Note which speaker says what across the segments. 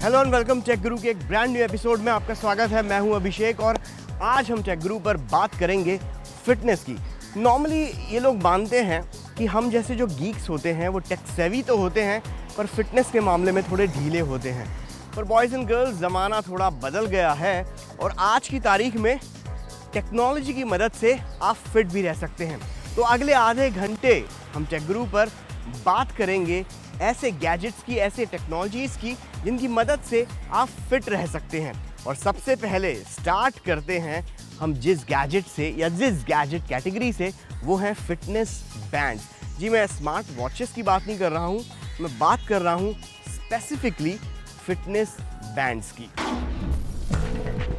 Speaker 1: Hello and welcome take गुरु के एक brand new episode में आपका स्वागत है। मैं हूं अभिषेक और आज हम टेक गुरु पर बात करेंगे फिटनेस की। नॉर्मली ये लोग मानते हैं कि हम जैसे जो गीक्स होते हैं वो टेक सेवी तो होते हैं पर फिटनेस के मामले में थोड़े ढीले होते हैं। पर बॉयज़ एंड गर्ल्स ज़माना थोड़ा बदल गया है और आज की तारीख में टेक्नोलॉजी की मदद से आप फिट भी रह सकते हैं। तो अगले आधे घंटे हम टेक गुरु पर बात करेंगे ऐसे गैजेट्स की, ऐसे टेक्नोलॉजीज़ की जिनकी मदद से आप फिट रह सकते हैं। और सबसे पहले स्टार्ट करते हैं हम जिस गैजेट से या जिस गैजेट कैटेगरी से, वो है फिटनेस बैंड्स। जी, मैं स्मार्ट वॉचेस की बात नहीं कर रहा हूँ, मैं बात कर रहा हूँ स्पेसिफिकली फिटनेस बैंड्स की।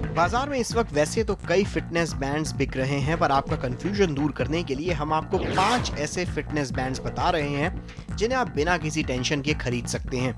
Speaker 2: बाजार में इस वक्त वैसे तो कई फिटनेस बैंड्स बिक रहे हैं, पर आपका कंफ्यूजन दूर करने के लिए हम आपको 5 ऐसे फिटनेस बैंड्स बता रहे हैं जिन्हें आप बिना किसी टेंशन के खरीद सकते हैं।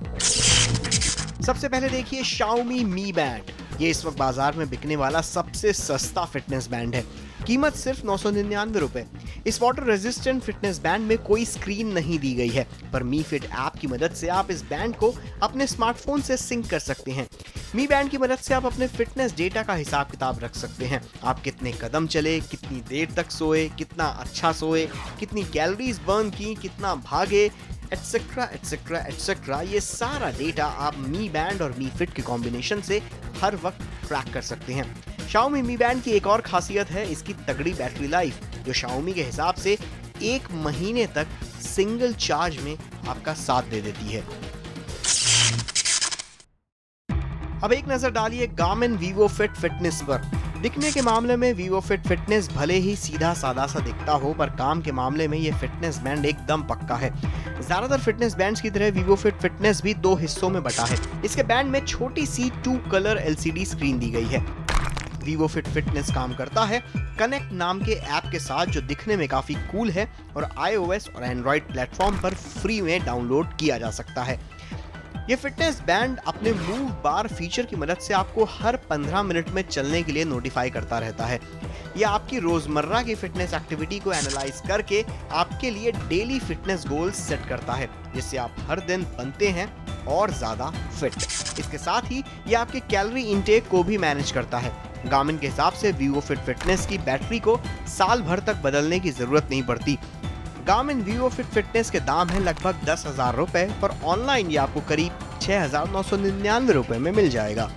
Speaker 2: सबसे पहले देखिए Xiaomi Mi Band। ये इस वक्त बाजार में बिकने वाला सबसे सस्ता फिटनेस बैंड है। कीमत सिर्फ 999 रुपए। इस वाटर रेजिस्टेंट फिटनेस बैंड में कोई स्क्रीन नहीं दी गई है, पर Mi Fit ऐप की मदद से आप इस बैंड को अपने स्मार्टफोन से सिंक कर सकते हैं। Mi Band की mदद से आप अपने फिटनेस डेटा का हिसाब किताब रख सकते हैं। आप कितने कदम चले, कितनी देर तक सोए, कितना अच्छा सोए, कितनी कैलोरीज बर्न की, कितना भागे, एटसेट्रा एटसेट्रा एटसेट्रा। ये सारा डेटा आप Mi Band और Mi Fit के कॉम्बिनेशन से हर वक्त ट्रैक कर सकते हैं। Xiaomi Mi Band की एक और खासियत है इसकी तगड़ी बैटरी लाइफ, जो Xiaomi के हिसाब से 1 महीने तक सिंगल चार्ज में आपका साथ दे देती है। अब एक नजर डालिए Garmin Vivo Fit Fitness पर। दिखने के मामले में Vivo Fit Fitness भले ही सीधा सादा सा दिखता हो, पर काम के मामले में ये फिटनेस बैंड एकदम पक्का है। ज्यादातर फिटनेस बैंड्स की तरह Vivo Fit Fitness भी 2 हिस्सों में बटा है। इसके बैंड में छोटी सी 2 कलर LCD स्क्रीन दी गई है। Vivo Fit Fitness काम करता है कनेक्ट नाम के ऐप के साथ, जो दिखने में काफी कूल है और iOS और Android प्लेटफॉर्म पर फ्री में डाउनलोड किया जा सकता है। ये फिटनेस बैंड अपने मूव बार फीचर की मदद से आपको हर 15 मिनट में चलने के लिए नोटिफाई करता रहता है। यह आपकी रोजमर्रा की फिटनेस एक्टिविटी को एनालाइज करके आपके लिए डेली फिटनेस गोल्स सेट करता है, जिससे आप हर दिन बनते हैं और ज्यादा फिट। इसके साथ ही ये आपके कैलोरी इंटेक को भी मैनेज करता है। Garmin के हिसाब से Vivo Fit Fitness की बैटरी को साल भर तक बदलने की जरूरत नहीं पड़ती। Garmin Vivo Fit Fitness के दाम है लगभग 10,000 रुपए, पर ऑनलाइन ये आपको करीब 6,999 रुपए में मिल जाएगा।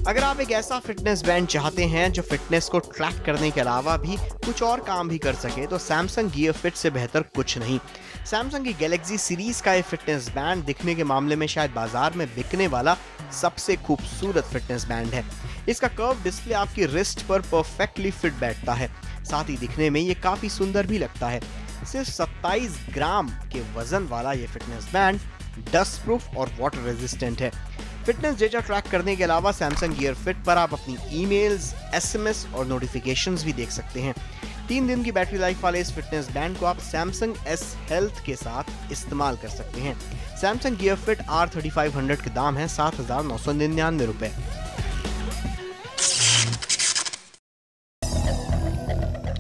Speaker 2: अगर आप एक ऐसा फिटनेस बैंड चाहते हैं जो फिटनेस को ट्रैक करने के अलावा भी कुछ और काम भी कर सके, तो Samsung Gear Fit से बेहतर कुछ नहीं। Samsung की Galaxy सीरीज का ये फिटनेस बैंड दिखने के मामले में शायद बाजार में बिकने वाला सबसे खूबसूरत फिटनेस बैंड है। इसका कर्व डिस्प्ले आपकी रिस्ट पर परफेक्टली फिट बैठता है। साथ ही दिखने में ये काफी सुंदर भी लगता है। सिर्फ 27 ग्राम के वजन वाला ये फिटनेस बैंड डस्ट प्रूफ और वाटर रेजिस्टेंट है। फिटनेस डेटा ट्रैक करने के अलावा Samsung Gear Fit पर आप अपनी ईमेल्स, SMS और नोटिफिकेशंस भी देख सकते हैं। 3 दिन की बैटरी लाइफ वाले इस फिटनेस बैंड को आप Samsung S Health के साथ इस्तेमाल कर सकते हैं। Samsung Gear Fit R3500 के दाम है 7,999 रुपए।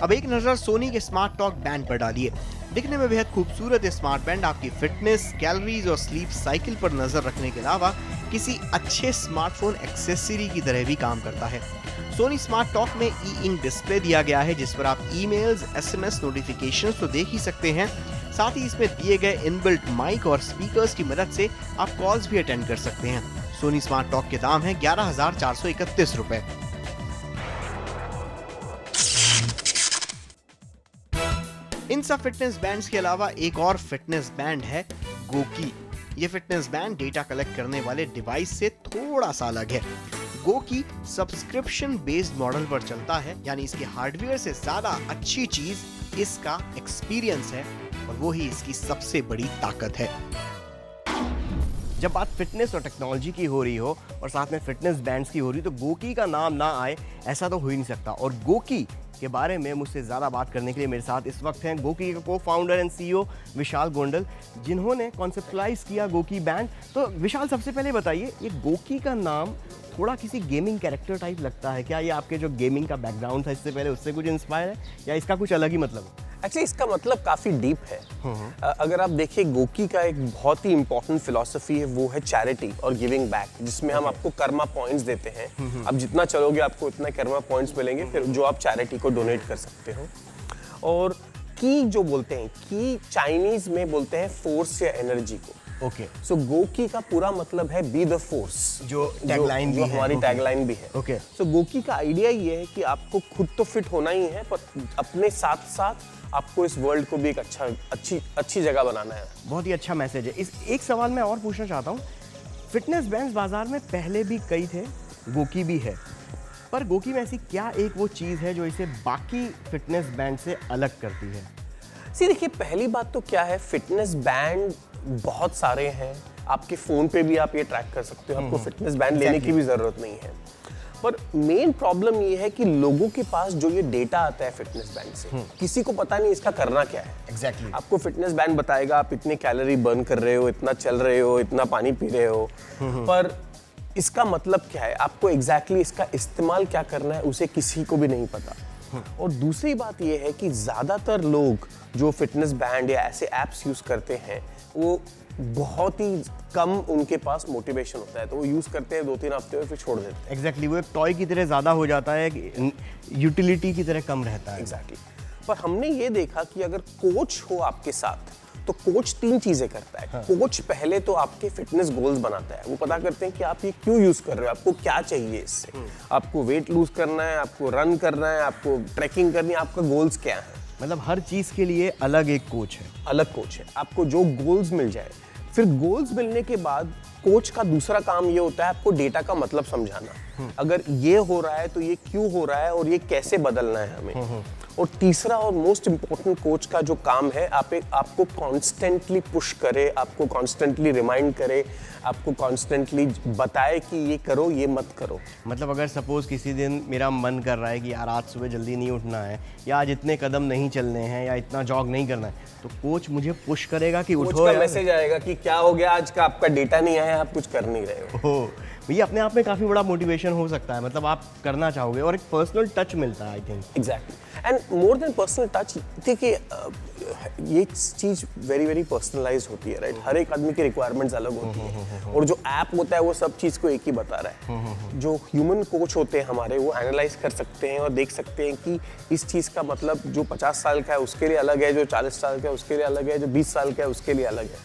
Speaker 2: अब एक नजर सोनी के स्मार्ट टॉक बैंड पर डालिए। दिखने में बेहद खूबसूरत स्मार्ट बैंड आपकी फिटनेस, कैलोरीज और स्लीप साइकिल पर नजर रखने के अलावा किसी अच्छे स्मार्टफोन एक्सेसरी की तरह भी काम करता है। सोनी स्मार्ट टॉक में ई-इंक डिस्प्ले दिया गया है, जिस पर आप ईमेल्स, SMS नोटिफिकेशंस तो देख ही सकते हैं। साथ ही इसमें दिए गए इनबिल्ट माइक और स्पीकर्स की मदद से आप कॉल्स भी अटेंड कर सकते हैं। सोनी स्मार्ट टॉक के दाम है 11,431 रुपए। इन सब फिटनेस बैंड्स के अलावा एक और फिटनेस बैंड है गोकी। ये फिटनेस बैंड डेटा कलेक्ट करने वाले डिवाइस से थोड़ा सा अलग है। गोकी सब्सक्रिप्शन बेस्ड मॉडल पर चलता है, यानी इसके हार्डवेयर से ज्यादा अच्छी चीज इसका एक्सपीरियंस है, और वो ही इसकी सबसे बड़ी ताकत है।
Speaker 1: जब बात फिटनेस और टेक्नोलॉजी की हो रही हो और साथ में फिटनेस बैंड्स की हो रही, तो गोकी का नाम ना आए ऐसा तो हो ही नहीं सकता। और गोकी के बारे में मुझसे ज़्यादा बात करने के लिए मेरे साथ इस वक्त हैं गोकी के को फाउंडर एंड CEO विशाल गोंडल, जिन्होंने कॉन्सेप्टलाइज किया गोकी बैंड। तो विशाल, सबसे पहले बताइए, ये गोकी का नाम थोड़ा किसी गेमिंग कैरेक्टर टाइप लगता है। क्या ये आपके जो गेमिंग का बैकग्राउंड था इससे पहले, उससे कुछ इंस्पायर है या इसका कुछ अलग ही मतलब है?
Speaker 3: एक्चुअली इसका मतलब काफ़ी डीप है। अगर आप देखिए, गोकी का एक बहुत ही इंपॉर्टेंट फिलॉसफी है, वो है चैरिटी और गिविंग बैक, जिसमें हम आपको कर्मा पॉइंट्स देते हैं। आप जितना चलोगे आपको उतना कर्मा पॉइंट्स मिलेंगे, फिर जो आप चैरिटी को डोनेट कर सकते हो। और की जो बोलते हैं, की चाइनीज में बोलते हैं फोर्स या एनर्जी को।
Speaker 1: ओके,
Speaker 3: सो गोकी का पूरा मतलब है बी द फोर्स,
Speaker 1: जो टैगलाइन भी है,
Speaker 3: हमारी टैगलाइन भी है।
Speaker 1: ओके,
Speaker 3: सो गोकी का आइडिया ये है कि आपको खुद तो फिट होना ही है, पर अपने साथ साथ आपको इस वर्ल्ड को भी एक अच्छी जगह बनाना है।
Speaker 1: बहुत ही अच्छा मैसेज है। इस एक सवाल मैं और पूछना चाहता हूँ, फिटनेस बैंड्स बाजार में पहले भी कई थे, गोकी भी है, पर गोकी में ऐसी क्या एक वो चीज़ है जो इसे बाकी फिटनेस बैंड से अलग करती है?
Speaker 3: देखिए, पहली बात तो क्या है, फिटनेस बैंड बहुत सारे हैं, आपके फ़ोन पे भी आप ये ट्रैक कर सकते हो, आपको फिटनेस बैंड लेने की भी ज़रूरत नहीं है। पर मेन प्रॉब्लम ये है कि लोगों के पास जो ये डेटा आता है फिटनेस बैंड से, किसी को पता नहीं इसका करना क्या है।
Speaker 1: एग्जैक्टली,
Speaker 3: आपको फिटनेस बैंड बताएगा आप इतने कैलोरी बर्न कर रहे हो, इतना चल रहे हो, इतना पानी पी रहे हो, पर इसका मतलब क्या है, आपको एग्जैक्टली इसका इस्तेमाल क्या करना है, उसे किसी को भी नहीं पता। और दूसरी बात यह है कि ज़्यादातर लोग जो फिटनेस बैंड या ऐसे ऐप्स यूज़ करते हैं, वो बहुत ही कम उनके पास मोटिवेशन होता है, तो वो यूज़ करते हैं 2-3 हफ्ते में फिर छोड़ देते हैं।
Speaker 1: एग्जैक्टली, वो एक टॉय की तरह ज़्यादा हो जाता है, यूटिलिटी की तरह कम रहता है।
Speaker 3: एग्जैक्टली, पर हमने ये देखा कि अगर कोच हो आपके साथ, तो कोच 3 चीजें करता है। कोच पहले तो आपके फिटनेस गोल्स बनाता है, वो पता करते हैं कि आप ये क्यों यूज कर रहे हो, आपको क्या चाहिए इससे, आपको वेट लूज करना है, आपको रन करना है, आपको ट्रैकिंग करनी है, आपका गोल्स क्या है।
Speaker 1: मतलब हर चीज़ के लिए अलग एक कोच है।
Speaker 3: अलग कोच है, आपको जो गोल्स मिल जाए। फिर गोल्स मिलने के बाद कोच का दूसरा काम ये होता है आपको डेटा का मतलब समझाना। अगर ये हो रहा है तो ये क्यों हो रहा है और ये कैसे बदलना है हमें। और तीसरा और मोस्ट इम्पोर्टेंट कोच का जो काम है, आपको कॉन्स्टेंटली पुश करे, आपको कॉन्स्टेंटली रिमाइंड करे, आपको कॉन्स्टेंटली बताए कि ये करो, ये मत करो।
Speaker 1: मतलब अगर सपोज किसी दिन मेरा मन कर रहा है कि यार आज सुबह जल्दी नहीं उठना है, या आज इतने कदम नहीं चलने हैं, या इतना जॉग नहीं करना है, तो कोच मुझे पुश करेगा कि उठो।
Speaker 3: कोच का मैसेज आएगा कि क्या हो गया, आज का आपका डेटा नहीं आया, आप कुछ कर नहीं रहे हो।
Speaker 1: भैया, अपने आप में काफ़ी बड़ा मोटिवेशन हो सकता है, मतलब आप करना चाहोगे और एक पर्सनल टच मिलता है, I think.
Speaker 3: Exactly, and more than personal touch, देखिए ये चीज़ वेरी वेरी पर्सनलाइज होती है, राइट। हर एक आदमी की रिक्वायरमेंट्स अलग होती है, और जो ऐप होता है वो सब चीज़ को एक ही बता रहा है। जो ह्यूमन कोच होते हैं हमारे, वो एनालाइज कर सकते हैं और देख सकते हैं कि इस चीज़ का मतलब जो 50 साल का है उसके लिए अलग है, जो 40 साल का है उसके लिए अलग है, जो 20 साल का है उसके लिए अलग है।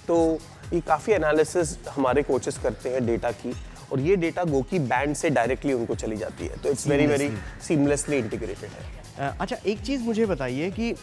Speaker 3: तो ये काफ़ी एनालिसिस हमारे कोचेस करते हैं डेटा की, और ये डेटा गोकी बैंड से डायरेक्टली उनको चली जाती है, तो it's very very seamlessly integrated है।
Speaker 1: अच्छा, एक चीज़ मुझे बताइए कि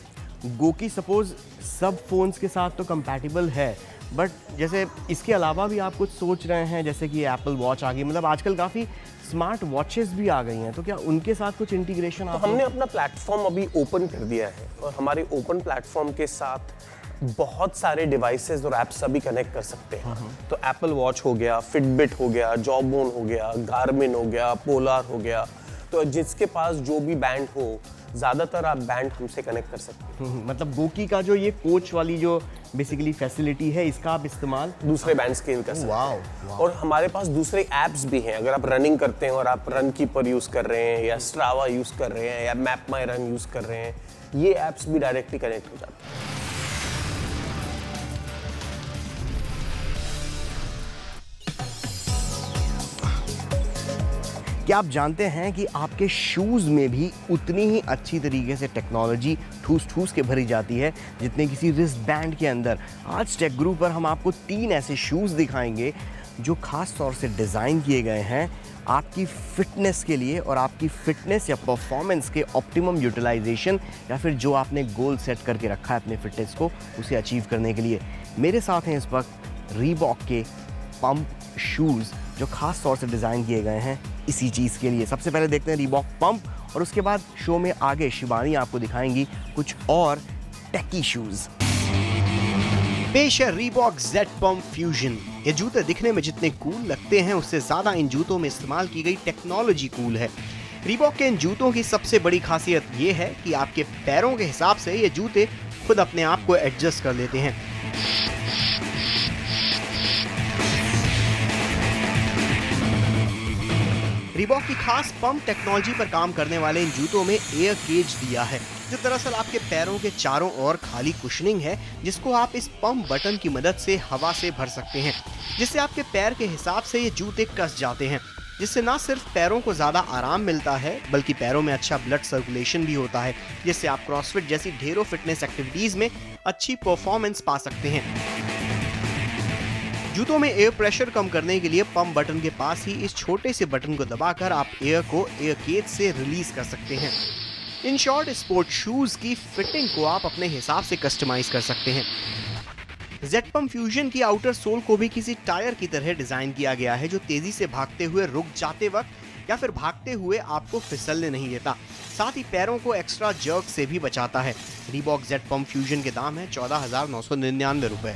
Speaker 1: गोकी सपोज सब फोन्स के साथ तो कंपैटिबल है, बट जैसे इसके अलावा भी आप कुछ सोच रहे हैं, जैसे कि एप्पल वॉच आ गई, मतलब आजकल काफ़ी स्मार्ट वॉचेस भी आ गई हैं, तो क्या उनके साथ कुछ इंटीग्रेशन?
Speaker 3: तो हमने अपना प्लेटफॉर्म अभी ओपन कर दिया है, और हमारे ओपन प्लेटफॉर्म के साथ बहुत सारे डिवाइसेस और ऐप्स सभी कनेक्ट कर सकते हैं। तो एप्पल वॉच हो गया, फिटबिट हो गया, जॉबोन हो गया, गार्मिन हो गया, पोलार हो गया, तो जिसके पास जो भी बैंड हो, ज़्यादातर आप बैंड हमसे कनेक्ट कर सकते हैं।
Speaker 1: मतलब गोकी का जो ये कोच वाली जो बेसिकली फैसिलिटी है, इसका आप इस्तेमाल
Speaker 3: दूसरे बैंड्स के कर सकते हैं। और हमारे पास दूसरे ऐप्स भी हैं, अगर आप रनिंग करते हैं और आप रन कीपर यूज़ कर रहे हैं, या स्ट्रावा यूज़ कर रहे हैं, या मैप माई रन यूज़ कर रहे हैं, ये ऐप्स भी डायरेक्टली कनेक्ट हो जाते हैं।
Speaker 1: क्या आप जानते हैं कि आपके शूज़ में भी उतनी ही अच्छी तरीके से टेक्नोलॉजी ठूस ठूस के भरी जाती है जितने किसी रिस्ट बैंड के अंदर? आज टेक गुरु पर हम आपको 3 ऐसे शूज़ दिखाएंगे जो खास तौर से डिज़ाइन किए गए हैं आपकी फ़िटनेस के लिए, और आपकी फ़िटनेस या परफॉर्मेंस के ऑप्टिमम यूटिलाइजेशन, या फिर जो आपने गोल सेट करके रखा है अपने फ़िटनेस को, उसे अचीव करने के लिए। मेरे साथ हैं इस वक्त रीबॉक के पंप शूज़ जो खास तौर से डिज़ाइन किए गए हैं इसी चीज़ के लिए। सबसे पहले देखते हैं रीबॉक पंप, और उसके बाद शो में आगे शिवानी आपको दिखाएंगी कुछ और टेकी शूज़।
Speaker 2: पेश है रीबॉक जेट पंप फ्यूजन। ये जूते दिखने में जितने कूल लगते हैं, उससे ज़्यादा इन जूतों में इस्तेमाल की गई टेक्नोलॉजी कूल है। रीबॉक के इन जूतों की सबसे बड़ी खासियत ये है कि आपके पैरों के हिसाब से ये जूते खुद अपने आप को एडजस्ट कर लेते हैं। रीबॉक की खास पंप टेक्नोलॉजी पर काम करने वाले इन जूतों में एयर केज दिया है, जो दरअसल आपके पैरों के चारों ओर खाली कुशनिंग है, जिसको आप इस पंप बटन की मदद से हवा से भर सकते हैं, जिससे आपके पैर के हिसाब से ये जूते कस जाते हैं, जिससे ना सिर्फ पैरों को ज्यादा आराम मिलता है बल्कि पैरों में अच्छा ब्लड सर्कुलेशन भी होता है, जिससे आप क्रॉसफिट जैसी ढेरों फिटनेस एक्टिविटीज में अच्छी परफॉर्मेंस पा सकते हैं। जूतों में एयर प्रेशर कम करने के लिए पंप बटन के पास ही इस छोटे से बटन को दबाकर आप एयर को एयर केज से रिलीज कर सकते हैं। इन शॉर्ट, स्पोर्ट शूज की फिटिंग को आप अपने हिसाब से कस्टमाइज कर सकते हैं। जेटपम्प फ्यूजन की आउटर सोल को भी किसी टायर की तरह डिजाइन किया गया है, जो तेजी से भागते हुए रुक जाते वक्त या फिर भागते हुए आपको फिसलने नहीं देता, साथ ही पैरों को एक्स्ट्रा जर्क से भी बचाता है। रीबॉक जेटपम्प फ्यूजन के दाम है 14,999 रुपए।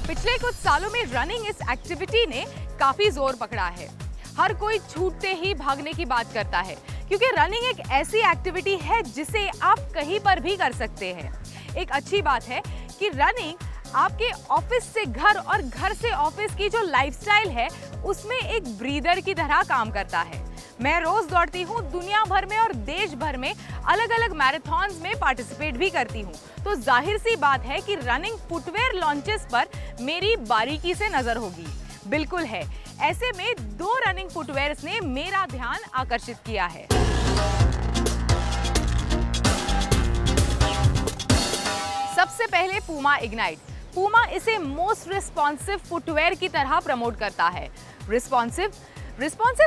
Speaker 4: पिछले कुछ सालों में रनिंग इस एक्टिविटी ने काफी जोर पकड़ा है। हर कोई छूटते ही भागने की बात करता है, क्योंकि रनिंग एक ऐसी एक्टिविटी है जिसे आप कहीं पर भी कर सकते हैं। एक अच्छी बात है कि रनिंग आपके ऑफिस से घर और घर से ऑफिस की जो लाइफस्टाइल है उसमें एक ब्रीदर की तरह काम करता है। मैं रोज दौड़ती हूँ, दुनिया भर में और देश भर में अलग अलग मैराथन्स में पार्टिसिपेट भी करती हूँ, तो जाहिर सी बात है कि रनिंग फुटवेयर लॉन्चेस पर मेरी बारीकी से नजर होगी। बिल्कुल है, ऐसे में 2 रनिंग फुटवेयर्स ने मेरा ध्यान आकर्षित किया है। सबसे पहले पूमा इग्नाइट। पूमा इसे मोस्ट रिस्पॉन्सिव फुटवेयर की तरह प्रमोट करता है। रिस्पॉन्सिव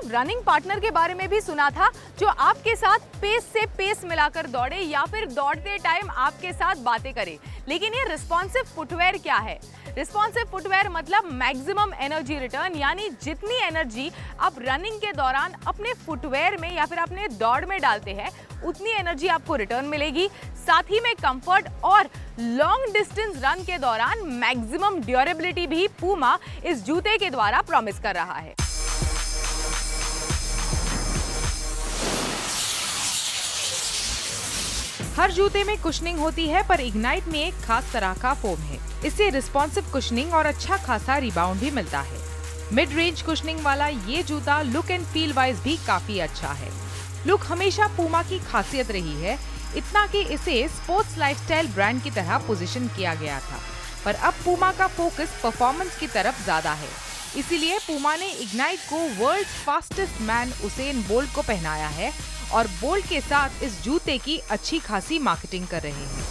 Speaker 4: रनिंग पार्टनर के बारे में भी सुना था, जो आपके साथ पेस से पेस मिलाकर दौड़े या फिर दौड़ते टाइम आपके साथ बातें करे। लेकिन ये रिस्पॉन्सिव फुटवेयर क्या है? रिस्पॉन्सिव फुटवेयर मतलब मैक्सिमम एनर्जी रिटर्न, यानी जितनी एनर्जी आप रनिंग के दौरान अपने फुटवेयर में या फिर अपने दौड़ में डालते हैं, उतनी एनर्जी आपको रिटर्न मिलेगी। साथ ही में कंफर्ट और लॉन्ग डिस्टेंस रन के दौरान मैक्सिमम ड्यूरेबिलिटी भी पूमा इस जूते के द्वारा प्रॉमिस कर रहा है। हर जूते में कुशनिंग होती है, पर इग्नाइट में एक खास तरह का फोम है। इससे रिस्पॉन्सिव कुशनिंग और अच्छा खासा रिबाउंड भी मिलता है। मिड रेंज कुशनिंग वाला ये जूता लुक एंड फील वाइज भी काफी अच्छा है। लुक हमेशा पूमा की खासियत रही है, इतना कि इसे स्पोर्ट्स लाइफस्टाइल ब्रांड की तरह पोजीशन किया गया था, पर अब पूमा का फोकस परफॉर्मेंस की तरफ ज्यादा है। इसीलिए पूमा ने इग्नाइट को world fastest man Usain bolt को पहनाया है और बोल्ट के साथ इस जूते की अच्छी खासी मार्केटिंग कर रहे हैं।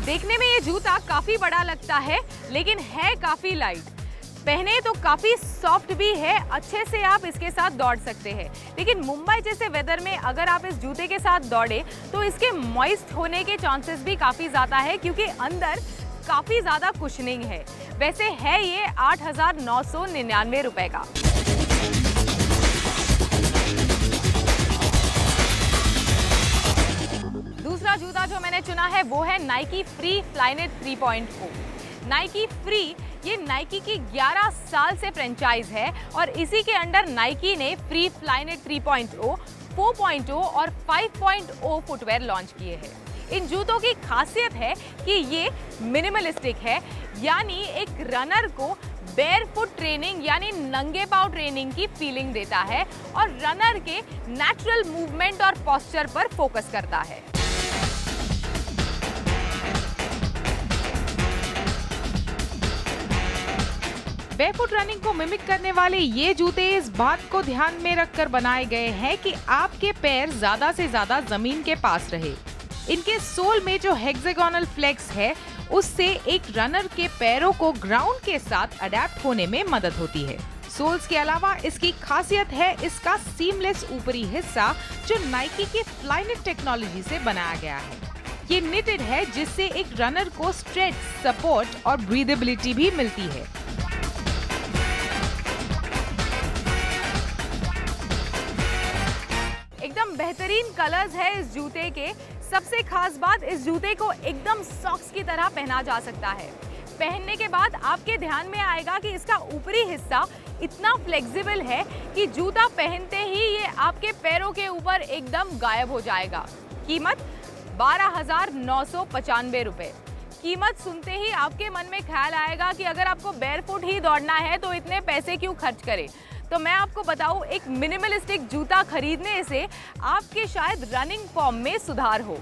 Speaker 4: देखने में ये जूता काफी बड़ा लगता है, लेकिन है काफी लाइट। पहने तो काफी सॉफ्ट भी है, अच्छे से आप इसके साथ दौड़ सकते हैं। लेकिन मुंबई जैसे वेदर में अगर आप इस जूते के साथ दौड़े तो इसके मॉइस्ट होने के चांसेस भी काफी ज्यादा है, क्योंकि अंदर काफी ज्यादा कुशनिंग है। वैसे है ये 8,999 रुपए का। दूसरा जूता जो मैंने चुना है वो है नाइकी फ्री फ्लाइनेट 3.0। नाइकी फ्री ये नाइकी की 11 साल से फ्रेंचाइज है और इसी के अंडर नाइकी ने फ्री फ्लाइनेट 3.0, 4.0 और 5.0 फुटवेयर लॉन्च किए हैं। इन जूतों की खासियत है कि ये मिनिमलिस्टिक है, यानी एक रनर को बेयरफुट ट्रेनिंग यानी नंगे पांव ट्रेनिंग की फीलिंग देता है और रनर के नेचुरल मूवमेंट और पोस्चर पर फोकस करता है। बेयरफुट रनिंग को मिमिक करने वाले ये जूते इस बात को ध्यान में रखकर बनाए गए हैं कि आपके पैर ज्यादा से ज्यादा जमीन के पास रहे। इनके सोल में जो हेक्सागोनल फ्लेक्स है उससे एक रनर के पैरों को ग्राउंड के साथ अडेप्ट होने में मदद होती है। सोल्स के अलावा इसकी खासियत है इसका सीमलेस ऊपरी हिस्सा, जो नाइकी की फ्लाइनेट टेक्नोलॉजी से बनाया गया है। ये निटेड है, जिससे एक रनर को स्ट्रेच, सपोर्ट और ब्रीदेबिलिटी भी मिलती है। एकदम बेहतरीन कलर्स है इस जूते के। सबसे खास बात, इस जूते को एकदम सॉक्स की तरह पहना जा सकता है। पहनने के बाद आपके ध्यान में आएगा कि इसका ऊपरी हिस्सा इतना फ्लेक्सिबल है कि जूता पहनते ही ये आपके पैरों के ऊपर एकदम गायब हो जाएगा। कीमत 12,995 रुपए। कीमत सुनते ही आपके मन में ख्याल आएगा कि अगर आपको बेयरफुट ही दौड़ना है तो इतने पैसे क्यों खर्च करें। तो मैं आपको बताऊं, एक मिनिमलिस्टिक जूता खरीदने से आपके शायद रनिंग फॉर्म में सुधार हो।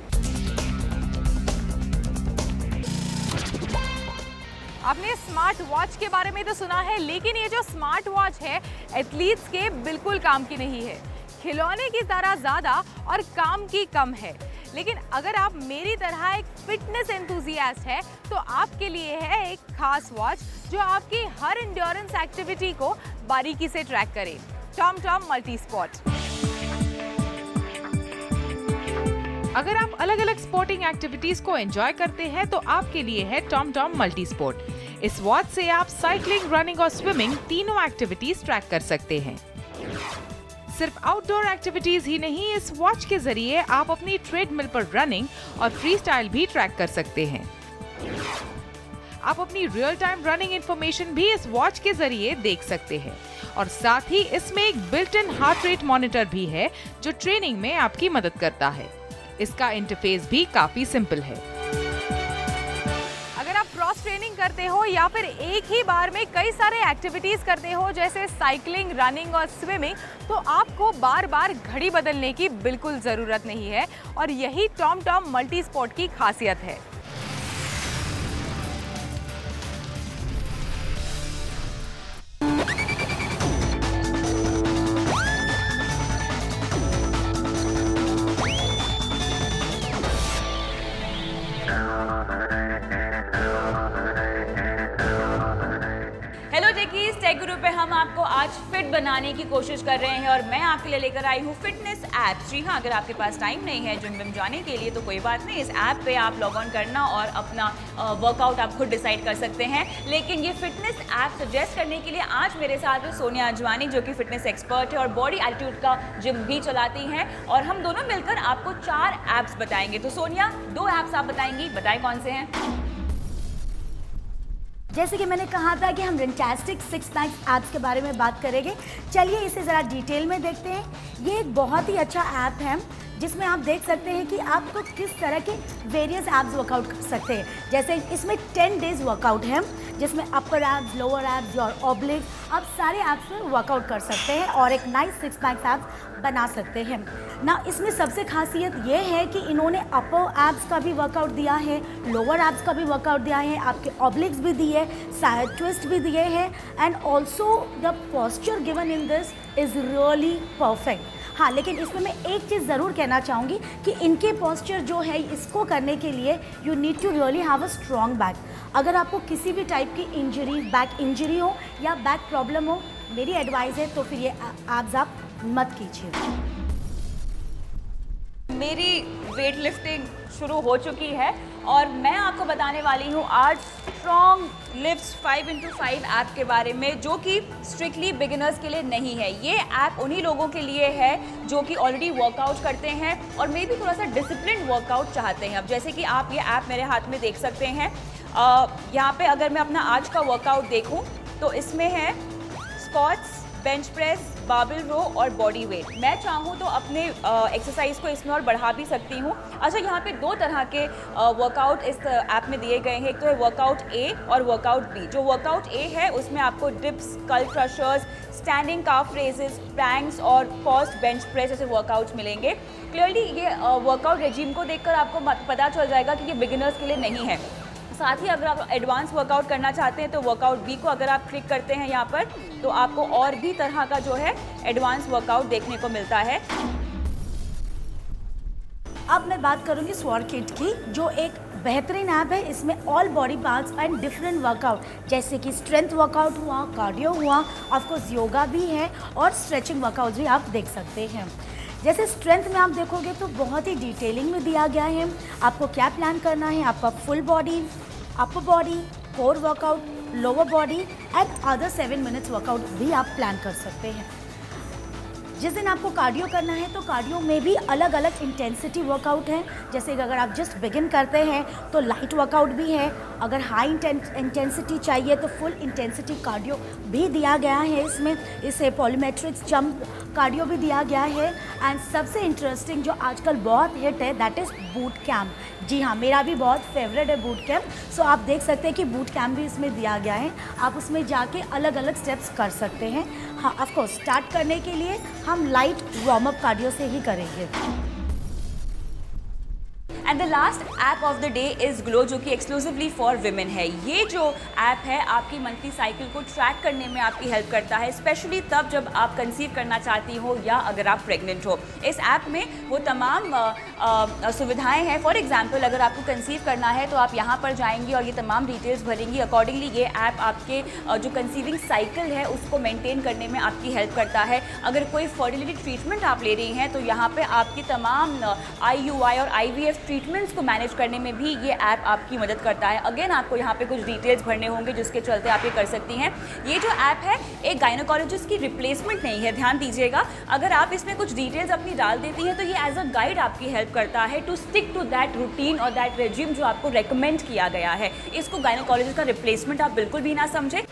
Speaker 4: आपने स्मार्ट वॉच के बारे में तो सुना है, लेकिन ये जो स्मार्ट वॉच है एथलीट्स के बिल्कुल काम की नहीं है। खिलौने की तरह ज़्यादा और काम की कम है। लेकिन अगर आप मेरी तरह एक फिटनेस एंथुजियास्ट है तो आपके लिए है एक खास वॉच जो आपकी हर एंड्योरेंस एक्टिविटी को बारीकी से ट्रैक करे। Tom multi spot. अगर आप अलग अलग स्पोर्टिंग एक्टिविटीज को एंजॉय करते हैं तो आपके लिए है टॉम मल्टी स्पोर्ट। इस वॉच से आप साइकिलिंग, रनिंग और स्विमिंग तीनों एक्टिविटीज ट्रैक कर सकते हैं। सिर्फ आउटडोर एक्टिविटीज ही नहीं, इस वॉच के जरिए आप अपनी ट्रेडमिल पर रनिंग और फ्री स्टाइल भी ट्रैक कर सकते हैं। आप अपनी रियल टाइम रनिंग इंफॉर्मेशन भी इस वॉच के जरिए देख सकते हैं और साथ ही इसमें एक built in heart rate monitor भी है जो ट्रेनिंग में आपकी मदद करता है। इसका इंटरफेस भी काफी सिंपल है। अगर आप क्रॉस ट्रेनिंग करते हो या फिर एक ही बार में कई सारे एक्टिविटीज करते हो जैसे साइकिलिंग, रनिंग और स्विमिंग, तो आपको बार बार घड़ी बदलने की बिल्कुल जरूरत नहीं है और यही टॉम मल्टी स्पोर्ट की खासियत है।
Speaker 5: टेक गुरु पे हम आपको आज फिट बनाने की कोशिश कर रहे हैं और मैं आपके लिए लेकर आई हूँ फिटनेस ऐप। जी हाँ, अगर आपके पास टाइम नहीं है जिम विम जाने के लिए तो कोई बात नहीं, इस ऐप पे आप लॉग ऑन करना और अपना वर्कआउट आप खुद डिसाइड कर सकते हैं। लेकिन ये फिटनेस ऐप सजेस्ट करने के लिए आज मेरे साथ है सोनिया अजवानी, जो कि फिटनेस एक्सपर्ट है और बॉडी एटीट्यूड का जिम भी चलाती हैं, और हम दोनों मिलकर आपको 4 ऐप्स बताएंगे। तो सोनिया, 2 ऐप्स आप बताएंगी, बताएं कौन से हैं?
Speaker 6: जैसे कि मैंने कहा था कि हम रेंटास्टिक 6 पैक ऐप्स के बारे में बात करेंगे। चलिए इसे ज़रा डिटेल में देखते हैं। ये एक बहुत ही अच्छा ऐप है जिसमें आप देख सकते हैं कि आपको किस तरह के वेरियस एप्स वर्कआउट कर सकते हैं। जैसे इसमें 10 डेज वर्कआउट है जिसमें अपर एप्स, लोअर एप्स और ऑब्लिक्स, आप सारे एप्स में वर्कआउट कर सकते हैं और एक नाइस 6 पैक एप्स बना सकते हैं ना। इसमें सबसे खासियत ये है कि इन्होंने अपर एप्स का भी वर्कआउट दिया है, लोअर एप्स का भी वर्कआउट दिया है, आपके ऑब्लिक्स भी दिए, साइड ट्विस्ट भी दिए हैं, and also the posture given in this is really perfect. हाँ, लेकिन इसमें मैं एक चीज़ ज़रूर कहना चाहूँगी कि इनके पोस्चर जो है इसको करने के लिए you need to really have a strong back. अगर आपको किसी भी टाइप की इंजरी, बैक इंजरी हो या बैक प्रॉब्लम हो, मेरी एडवाइस है तो फिर ये एप्स आप मत कीजिए।
Speaker 5: मेरी वेट लिफ्टिंग शुरू हो चुकी है और मैं आपको बताने वाली हूँ आज स्ट्रॉन्ग लिफ्ट्स 5x5 ऐप के बारे में, जो कि स्ट्रिक्टली बिगिनर्स के लिए नहीं है। ये ऐप उन्हीं लोगों के लिए है जो कि ऑलरेडी वर्कआउट करते हैं और मे भी थोड़ा सा डिसिप्लिन वर्कआउट चाहते हैं। अब जैसे कि आप ये ऐप मेरे हाथ में देख सकते हैं, यहाँ पे अगर मैं अपना आज का वर्कआउट देखूँ तो इसमें है स्क्वाट्स, बेंच प्रेस, बार्बल रो और बॉडी वेट। मैं चाहूँ तो अपने एक्सरसाइज को इसमें और बढ़ा भी सकती हूँ। अच्छा, यहाँ पे 2 तरह के वर्कआउट इस ऐप में दिए गए हैं। एक तो है वर्कआउट ए और वर्कआउट बी। जो वर्कआउट ए है उसमें आपको डिप्स, स्कल क्रशर्स, स्टैंडिंग काफ रेजेस, प्लैंक्स और पोस्ट बेंच प्रेस जैसे वर्कआउट्स मिलेंगे। क्लियरली ये वर्कआउट रेजिम को देखकर आपको पता चल जाएगा कि ये बिगिनर्स के लिए नहीं है। साथ ही अगर आप एडवांस वर्कआउट करना चाहते हैं तो वर्कआउट बी को अगर आप क्लिक करते हैं यहाँ पर तो आपको और भी तरह का जो है एडवांस वर्कआउट देखने को मिलता है।
Speaker 6: अब मैं बात करूँगी स्वॉर किट की, जो एक बेहतरीन ऐप है। इसमें all body parts and different workout जैसे कि स्ट्रेंथ वर्कआउट हुआ, कार्डियो हुआ, ऑफकोर्स योगा भी है और स्ट्रेचिंग वर्कआउट भी आप देख सकते हैं। जैसे स्ट्रेंथ में आप देखोगे तो बहुत ही डिटेलिंग में दिया गया है आपको क्या प्लान करना है। आपका full body, upper body, core workout, lower body and other 7 minutes workout भी आप प्लान कर सकते हैं। जिस दिन आपको कार्डियो करना है तो कार्डियो में भी अलग अलग इंटेंसिटी वर्कआउट है। जैसे कि अगर आप जस्ट बिगिन करते हैं तो लाइट वर्कआउट भी है, अगर हाई इंटेंसिटी चाहिए तो फुल इंटेंसिटी कार्डियो भी दिया गया है इसमें। इसे पॉलीमेट्रिक्स जंप कार्डियो भी दिया गया है। एंड सबसे इंटरेस्टिंग जो आजकल बहुत हिट है दैट इज़ बूट कैम्प। जी हाँ, मेरा भी बहुत फेवरेट है बूट कैम्प। सो आप देख सकते हैं कि बूट कैम्प भी इसमें दिया गया है, आप उसमें जाके अलग अलग स्टेप्स कर सकते हैं। हाँ, ऑफ कोर्स स्टार्ट करने के लिए हम लाइट वार्म अप कार्डियो से ही करेंगे।
Speaker 5: And the last app of the day is glow, जो कि एक्सक्लूसिवली फॉर विमेन है। ये जो ऐप है आपकी मंथली साइकिल को ट्रैक करने में आपकी हेल्प करता है, स्पेशली तब जब आप कंसीव करना चाहती हो या अगर आप प्रेग्नेंट हो। इस ऐप में वो तमाम सुविधाएं हैं। फॉर एग्जांपल अगर आपको कंसीव करना है तो आप यहाँ पर जाएंगी और ये तमाम डिटेल्स भरेंगी। अकॉर्डिंगली ये ऐप आपके जो कंसीविंग साइकिल है उसको मेंटेन करने में आपकी हेल्प करता है। अगर कोई फर्टिलिटी ट्रीटमेंट आप ले रही हैं तो यहाँ पे आपकी तमाम IUI और IVF ट्रीटमेंट्स को मैनेज करने में भी ये ऐप आपकी मदद करता है। अगेन आपको यहाँ पे कुछ डिटेल्स भरने होंगे जिसके चलते आप ये कर सकती हैं। ये जो ऐप है एक गायनोकोलॉजिस्ट की रिप्लेसमेंट नहीं है, ध्यान दीजिएगा। अगर आप इसमें कुछ डिटेल्स अपनी डाल देती हैं तो ये एज अ गाइड आपकी हेल्प करता है to stick to that routine और दैट रेजिम जो आपको रेकमेंड किया गया है। इसको गायनोकोलॉजिस्ट का रिप्लेसमेंट आप बिल्कुल भी ना समझें।